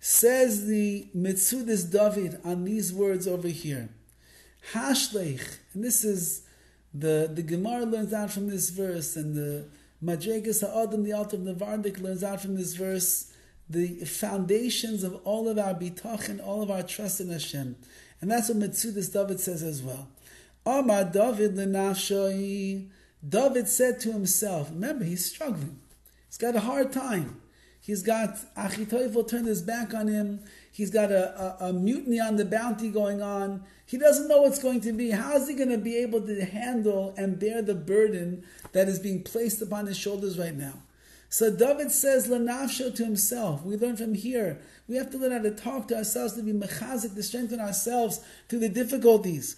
Says the Metzudas Dovid on these words over here. Hashlech, and this is the Gemara learns out from this verse, and the Madregas HaAdam, the Alter of Nevardik, learns out from this verse the foundations of all of our bitachon, all of our trust in Hashem. And that's what Metzudas Dovid says as well. Amar Dovid l'nafshoi, David said to himself, remember, he's struggling. He's got a hard time. He's got Achitophel turned his back on him. He's got a mutiny on the bounty going on. He doesn't know what's going to be. How is he going to be able to handle and bear the burden that is being placed upon his shoulders right now? So David says, L'nafsho, to himself. We learn from here. We have to learn how to talk to ourselves, to be mechazik, to strengthen ourselves through the difficulties.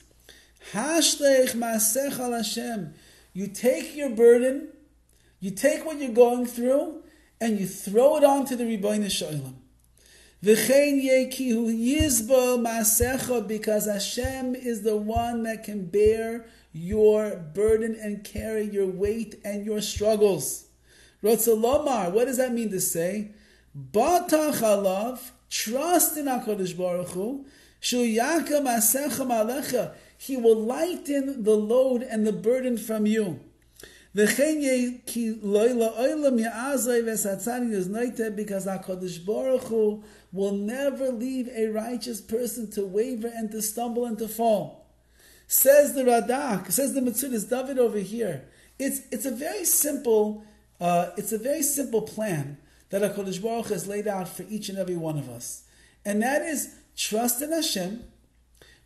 Hashlech ma'asech al Hashem. You take your burden, you take what you're going through, and you throw it onto the Ribbono Shel Olam. V'chein yekihu yizbo ma'asecha, because Hashem is the one that can bear your burden and carry your weight and your struggles. Rotzalomar, what does that mean to say? Batach alav, trust in HaKadosh Baruch Hu, shu yaka ma'asecha ma'alecha, He will lighten the load and the burden from you. Because HaKadosh Baruch Hu will never leave a righteous person to waver and to stumble and to fall. Says the Radak, says the Metzudas Dovid over here. It's a very simple plan that HaKadosh Baruch Hu has laid out for each and every one of us, and that is trust in Hashem.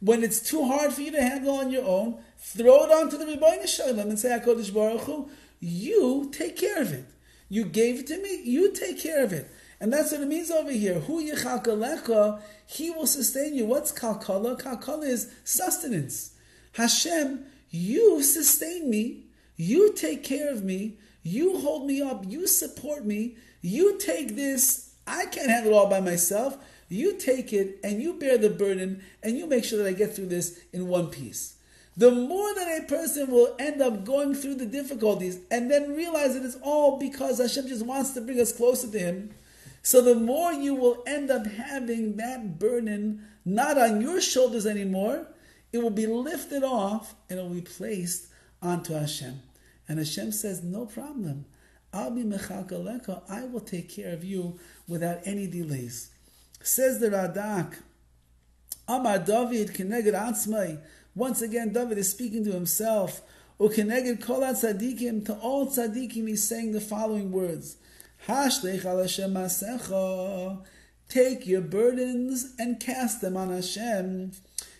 When it's too hard for you to handle on your own, throw it onto the Ribbono Shel Olam and say, HaKadosh Baruch Hu, you take care of it. You gave it to me, you take care of it. And that's what it means over here. Hu yechalkeleka, He will sustain you. What's kalkala? Kalkala is sustenance. Hashem, you sustain me, you take care of me, you hold me up, you support me, you take this, I can't handle it all by myself. You take it and you bear the burden and you make sure that I get through this in one piece. the more that a person will end up going through the difficulties and then realize that it's all because Hashem just wants to bring us closer to Him, so the more you will end up having that burden not on your shoulders anymore, it will be lifted off and it will be placed onto Hashem. And Hashem says, no problem. I'll be mechalkaleka. I will take care of you without any delays. Says the Radak, Amar Dovid keneged atzmai. Once again, Dovid is speaking to himself. Ukeneged kol tzadikim, to all tzadikim, he's saying the following words. Hashlech al Hashem masecha. Take your burdens and cast them on Hashem.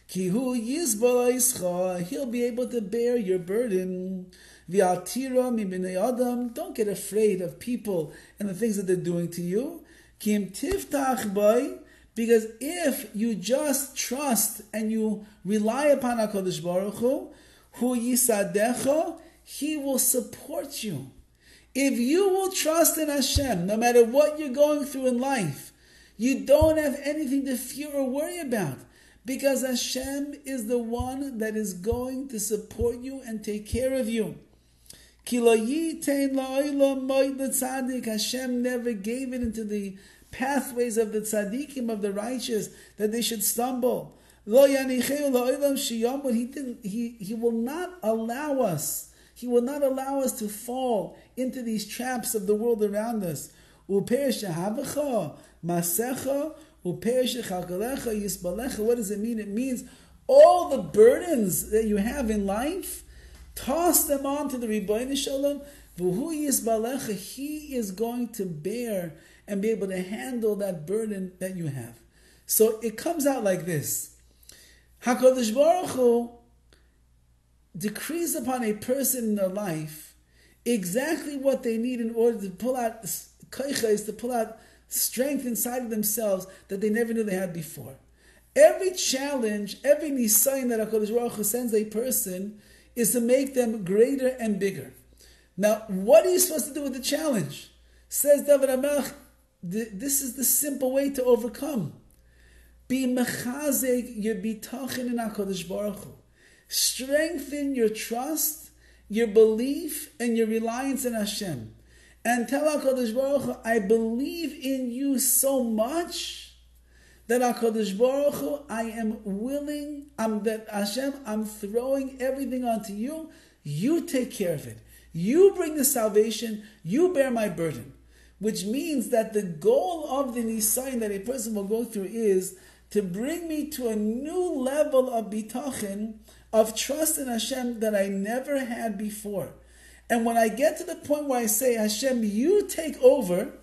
Ki hu yizbal ischa. He'll be able to bear your burden. V'altira mi b'nei adam. Don't get afraid of people and the things that they're doing to you. Ki im tiftach b'y. Because if you just trust and you rely upon HaKadosh Baruch Hu yisadecha, He will support you. If you will trust in Hashem, no matter what you're going through in life, you don't have anything to fear or worry about. Because Hashem is the one that is going to support you and take care of you. Hashem never gave it into the pathways of the tzaddikim, of the righteous, that they should stumble. He didn't. He will not allow us. He will not allow us to fall into these traps of the world around us. What does it mean? It means all the burdens that you have in life, toss them on to the Rebbeinu Shalom. He is going to bear and be able to handle that burden that you have. So it comes out like this. HaKadosh Baruch Hu decrees upon a person in their life exactly what they need in order to pull out koiches, to pull out strength inside of themselves that they never knew they had before. Every challenge, every nisayon that HaKadosh Baruch Hu sends a person is to make them greater and bigger. Now, what are you supposed to do with the challenge? Says Dovid HaMelech, this is the simple way to overcome. Be mechazek your bitachon in HaKadosh Baruch Hu. Strengthen your trust, your belief, and your reliance in Hashem. And tell HaKadosh Baruch Hu, I believe in you so much that HaKadosh Baruch Hu, I am willing, Hashem, I'm throwing everything onto you. You take care of it. You bring the salvation. You bear my burden. Which means that the goal of the nisayon that a person will go through is to bring me to a new level of bitachon, of trust in Hashem that I never had before. And when I get to the point where I say, Hashem, you take over,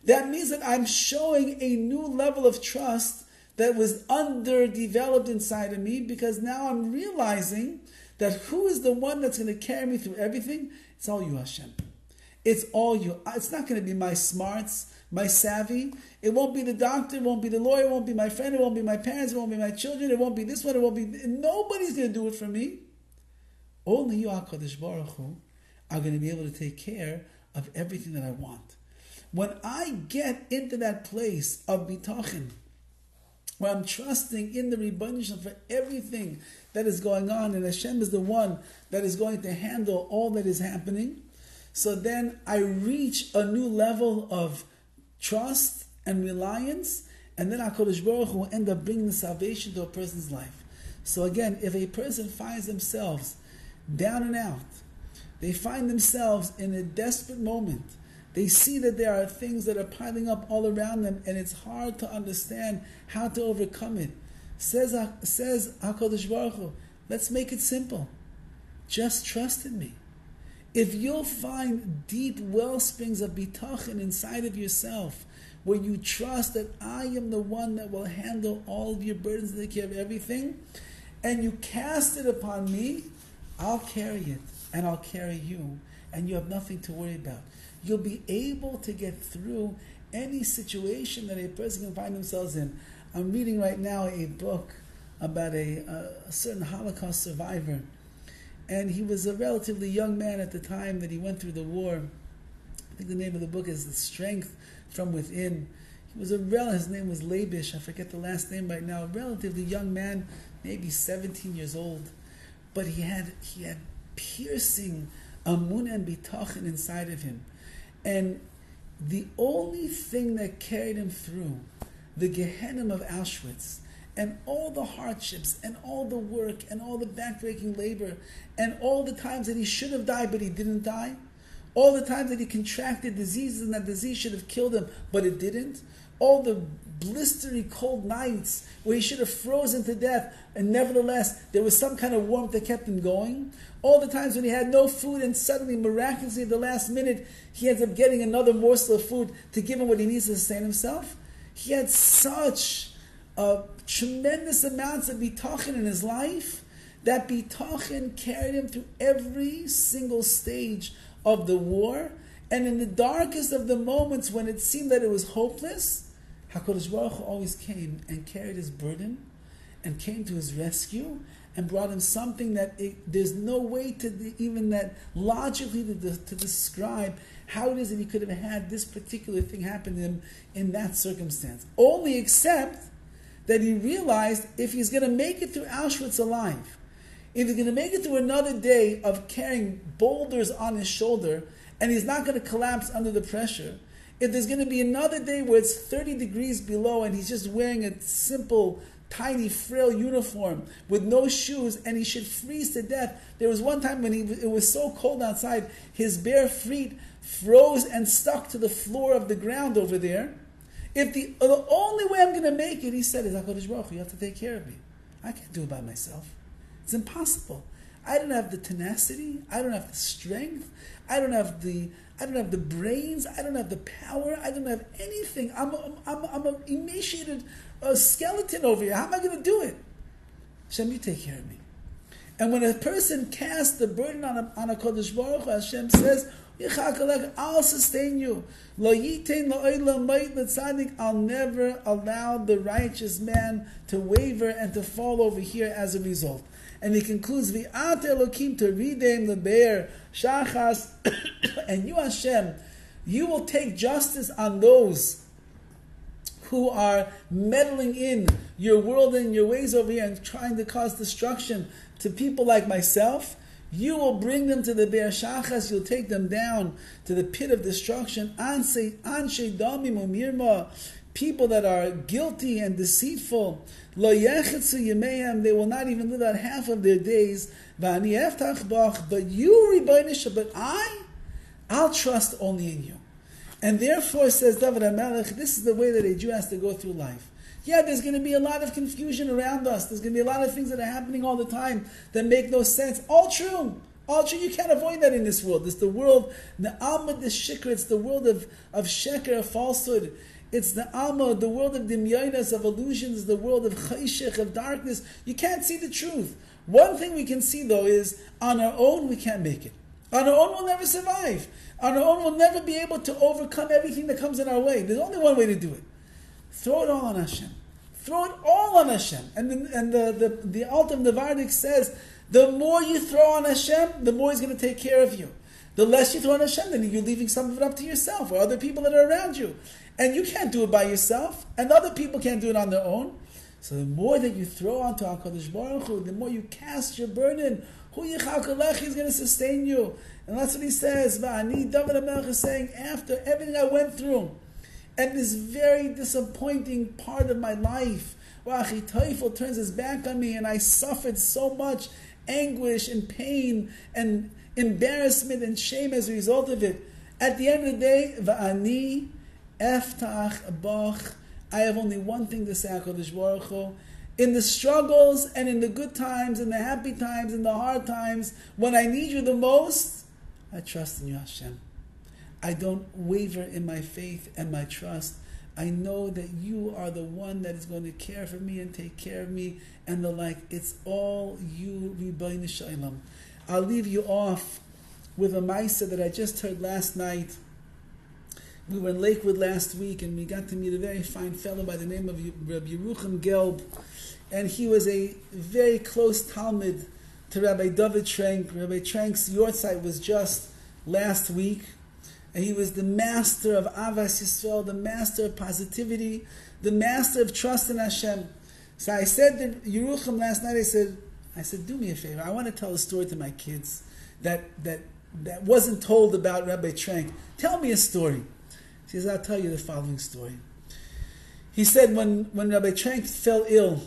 that means that I'm showing a new level of trust that was underdeveloped inside of me, because now I'm realizing that who is the one that's going to carry me through everything? It's all you, Hashem. It's all you. It's not going to be my smarts, my savvy. It won't be the doctor. It won't be the lawyer. It won't be my friend. It won't be my parents. It won't be my children. It won't be this one. It won't be... Nobody's going to do it for me. Only you, HaKadosh Baruch Hu, are going to be able to take care of everything that I want. When I get into that place of bitachon, where I'm trusting in the Rebbeinu Shalom for everything that is going on, and Hashem is the one that is going to handle all that is happening, so then I reach a new level of trust and reliance, and then HaKadosh Baruch Hu will end up bringing the salvation to a person's life. So again, if a person finds themselves down and out, they find themselves in a desperate moment, they see that there are things that are piling up all around them, and it's hard to understand how to overcome it. Says HaKadosh Baruch Hu, let's make it simple. Just trust in me. If you'll find deep well springs of bitachon inside of yourself, where you trust that I am the one that will handle all of your burdens and take care of everything, and you cast it upon me, I'll carry it, and I'll carry you, and you have nothing to worry about. You'll be able to get through any situation that a person can find themselves in. I'm reading right now a book about a certain Holocaust survivor. And he was a relatively young man at the time that he went through the war. I think the name of the book is The Strength from Within. He was his name was Labish, I forget the last name right now, a relatively young man, maybe 17 years old. but he had piercing amun and bitachon inside of him. And the only thing that carried him through the Gehenna of Auschwitz and all the hardships and all the work and all the backbreaking labor and all the times that he should have died but he didn't die, all the times that he contracted diseases and that disease should have killed him but it didn't, all the blistery cold nights where he should have frozen to death and nevertheless there was some kind of warmth that kept him going, all the times when he had no food and suddenly miraculously at the last minute he ends up getting another morsel of food to give him what he needs to sustain himself. He had such tremendous amounts of bitachon in his life that bitachon carried him through every single stage of the war, and in the darkest of the moments when it seemed that it was hopeless, HaKadosh Baruch Hu always came and carried his burden and came to his rescue and brought him something that there's no way to even that logically to describe how it is that he could have had this particular thing happen to him in that circumstance. Only except that he realized if he's going to make it through Auschwitz alive, if he's going to make it through another day of carrying boulders on his shoulder, and he's not going to collapse under the pressure, if there's going to be another day where it's 30 degrees below and he's just wearing a simple, tiny, frail uniform with no shoes and he should freeze to death. There was one time when it was so cold outside, his bare feet froze and stuck to the floor of the ground over there. If the only way I'm going to make it, he said, is HaKadosh Baruch Hu, you have to take care of me. I can't do it by myself. It's impossible. I don't have the tenacity. I don't have the strength. I don't have the brains. I don't have the power. I don't have anything. I'm an emaciated skeleton over here. How am I going to do it? Hashem, you take care of me. And when a person casts the burden on a Kodesh Baruch Hu, Hashem says, I'll sustain you. I'll never allow the righteous man to waver and to fall over here as a result. And he concludes, V'at Elokim teridem lebe'er shachas, and you, Hashem, you will take justice on those who are meddling in your world and your ways over here and trying to cause destruction to people like myself. You will bring them to the Be'er Shachas, you'll take them down to the pit of destruction. Anshe damim umirma, people that are guilty and deceitful. Lo yechetzu yemeim, they will not even live out half of their days. V'ani eftach bach, but you, Rebbeinu, but I'll trust only in you. And therefore, says Dovid HaMelech, this is the way that a Jew has to go through life. Yeah, there's going to be a lot of confusion around us. There's going to be a lot of things that are happening all the time that make no sense. All true. All true. You can't avoid that in this world. It's the world, the Alma, the Shikr. It's the world of Sheker, of falsehood. It's the Alma, the world of Dimyonas, of illusions, the world of Chayshech, of darkness. You can't see the truth. One thing we can see, though, is on our own, we can't make it. On our own, we'll never survive. On our own, we'll never be able to overcome everything that comes in our way. There's only one way to do it. Throw it all on Hashem. Throw it all on Hashem. And the Altam Navardik says, the more you throw on Hashem, the more He's going to take care of you. The less you throw on Hashem, then you're leaving some of it up to yourself or other people that are around you. And you can't do it by yourself, and other people can't do it on their own. So the more that you throw onto HaKadosh Baruch Hu, the more you cast your burden, He's going to sustain you. And that's what he says. Dovid HaMelech is saying, after everything I went through, and this very disappointing part of my life, where Achitophel turns his back on me, and I suffered so much anguish and pain and embarrassment and shame as a result of it. At the end of the day, Va'ani eftach bach, I have only one thing to say, HaKadosh Baruch Hu. In the struggles and in the good times, in the happy times, in the hard times, when I need you the most, I trust in you, Hashem. I don't waver in my faith and my trust. I know that you are the one that is going to care for me and take care of me and the like. It's all you, Rebbeinu Shalom. I'll leave you off with a Maisa that I just heard last night. We were in Lakewood last week and we got to meet a very fine fellow by the name of Rabbi Yerucham Gelb. And he was a very close Talmud to Rabbi Dovid Trank. Rabbi Trank's Yortzeit was just last week. And he was the master of Avas Yisrael, the master of positivity, the master of trust in Hashem. So I said to Yerucham last night, I said, I said, do me a favor. I want to tell a story to my kids that wasn't told about Rabbi Trank. Tell me a story. He says, I'll tell you the following story. He said when Rabbi Trank fell ill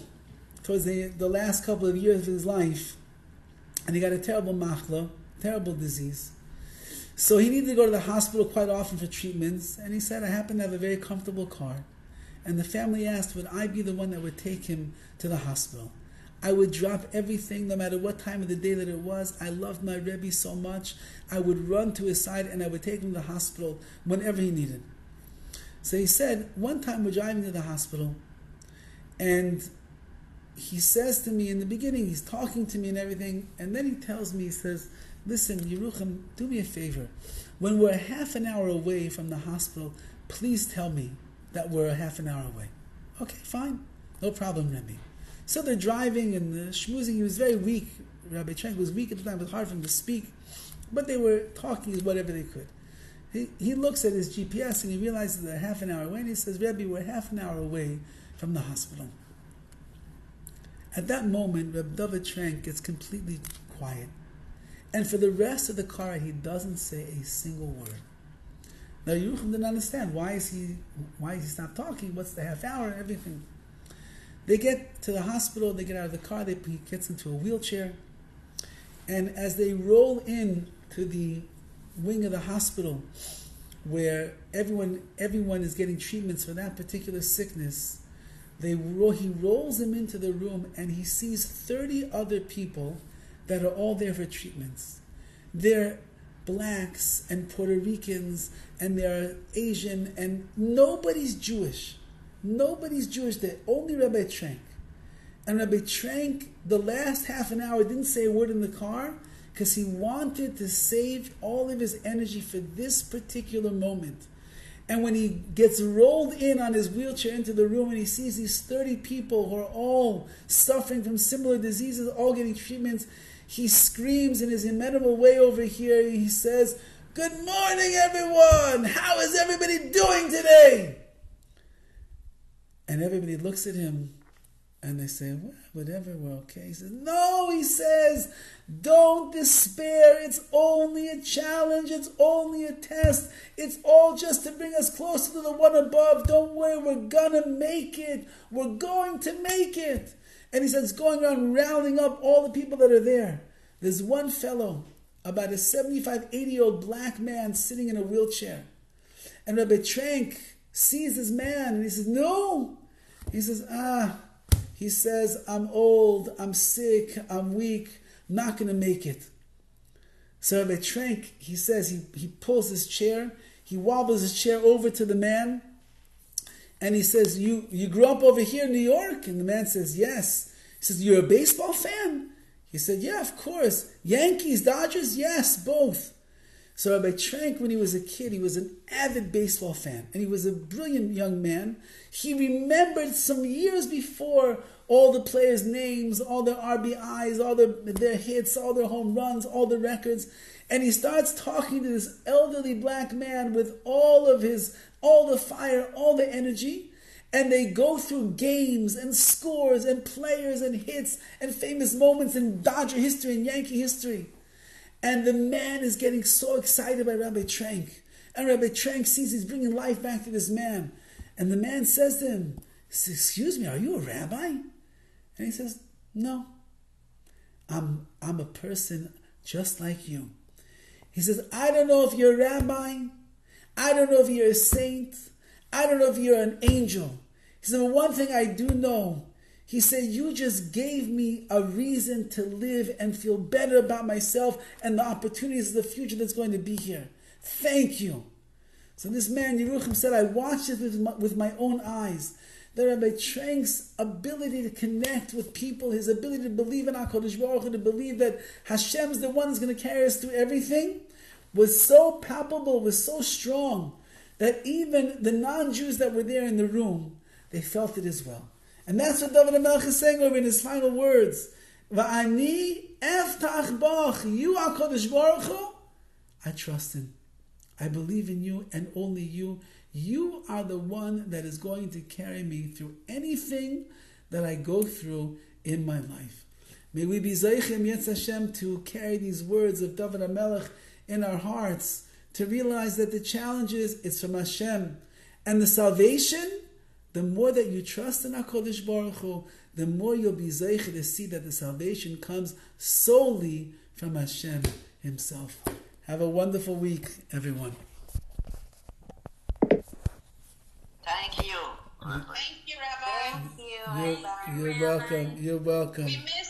towards the last couple of years of his life, and he got a terrible machla, terrible disease. So he needed to go to the hospital quite often for treatments, and he said, I happen to have a very comfortable car. And the family asked, would I be the one that would take him to the hospital? I would drop everything, no matter what time of the day that it was. I loved my Rebbe so much. I would run to his side and I would take him to the hospital whenever he needed. So he said, one time we're driving to the hospital, and he says to me in the beginning, he's talking to me and everything, and then he tells me, he says, listen, Yerucham, do me a favor. When we're half an hour away from the hospital, please tell me that we're a half an hour away. Okay, fine. No problem, Rebbe. So they're driving and schmoozing. He was very weak. Rabbi Trank was weak at the time. It was hard for him to speak. But they were talking whatever they could. He looks at his GPS and he realizes they're half an hour away. And he says, Rebbe, we're half an hour away from the hospital. At that moment, Rabbi Dovid Trank gets completely quiet. And for the rest of the car ride, he doesn't say a single word. Now, Yerucham didn't understand. Why is he stopped talking? What's the half hour? Everything. They get to the hospital, they get out of the car, he gets into a wheelchair. And as they roll in to the wing of the hospital, where everyone is getting treatments for that particular sickness, he rolls them into the room and he sees 30 other people that are all there for treatments. They're blacks and Puerto Ricans and they're Asian and nobody's Jewish. Nobody's Jewish there, only Rabbi Trank. And Rabbi Trank, the last half an hour, didn't say a word in the car because he wanted to save all of his energy for this particular moment. And when he gets rolled in on his wheelchair into the room and he sees these 30 people who are all suffering from similar diseases, all getting treatments, he screams in his inimitable way over here. He says, "Good morning, everyone! How is everybody doing today?" And everybody looks at him and they say, well, whatever, we're okay. He says, no, he says, don't despair. It's only a challenge. It's only a test. It's all just to bring us closer to the one above. Don't worry, we're going to make it. We're going to make it. And he says, going around rounding up all the people that are there. There's one fellow, about a 75, 80-year-old black man sitting in a wheelchair. And Rabbi Trank sees this man and he says, no. He says, he says, I'm old, I'm sick, I'm weak, not going to make it. So Rabbi Trank, he says, he pulls his chair, he wobbles his chair over to the man, and he says, you grew up over here in New York? And the man says, yes. He says, you're a baseball fan? He said, yeah, of course. Yankees, Dodgers? Yes, both. So Rabbi Trank, when he was a kid, he was an avid baseball fan, and he was a brilliant young man. He remembered some years before all the players' names, all their RBIs, all their hits, all their home runs, all the records, and he starts talking to this elderly black man with all the fire, all the energy, and they go through games and scores and players and hits and famous moments in Dodger history and Yankee history. And the man is getting so excited by Rabbi Trank. And Rabbi Trank sees he's bringing life back to this man. And the man says to him, excuse me, are you a rabbi? And he says, no. I'm a person just like you. He says, I don't know if you're a rabbi. I don't know if you're a saint. I don't know if you're an angel. He said, but one thing I do know, he said, you just gave me a reason to live and feel better about myself and the opportunities of the future that's going to be here. Thank you. So this man, Yerucham, said, I watched it with my own eyes. That Rabbi Trank's ability to connect with people, his ability to believe in HaKadosh Baruch Hu, to believe that Hashem's the one who's going to carry us through everything, was so palpable, was so strong, that even the non-Jews that were there in the room, they felt it as well. And that's what Dovid HaMelech is saying over in his final words. Va'ani eftach bach, you HaKadosh Baruch Hu, I trust him. I believe in you and only you. You are the one that is going to carry me through anything that I go through in my life. May we be Zeichim Yetz Hashem to carry these words of Dovid HaMelech in our hearts, to realize that the challenge is from Hashem. And the salvation, the more that you trust in HaKadosh Baruch Hu, the more you'll be Zeichim to see that the salvation comes solely from Hashem Himself. Have a wonderful week, everyone. Thank you. Thank you, Rabbi. You're welcome. You're welcome. We miss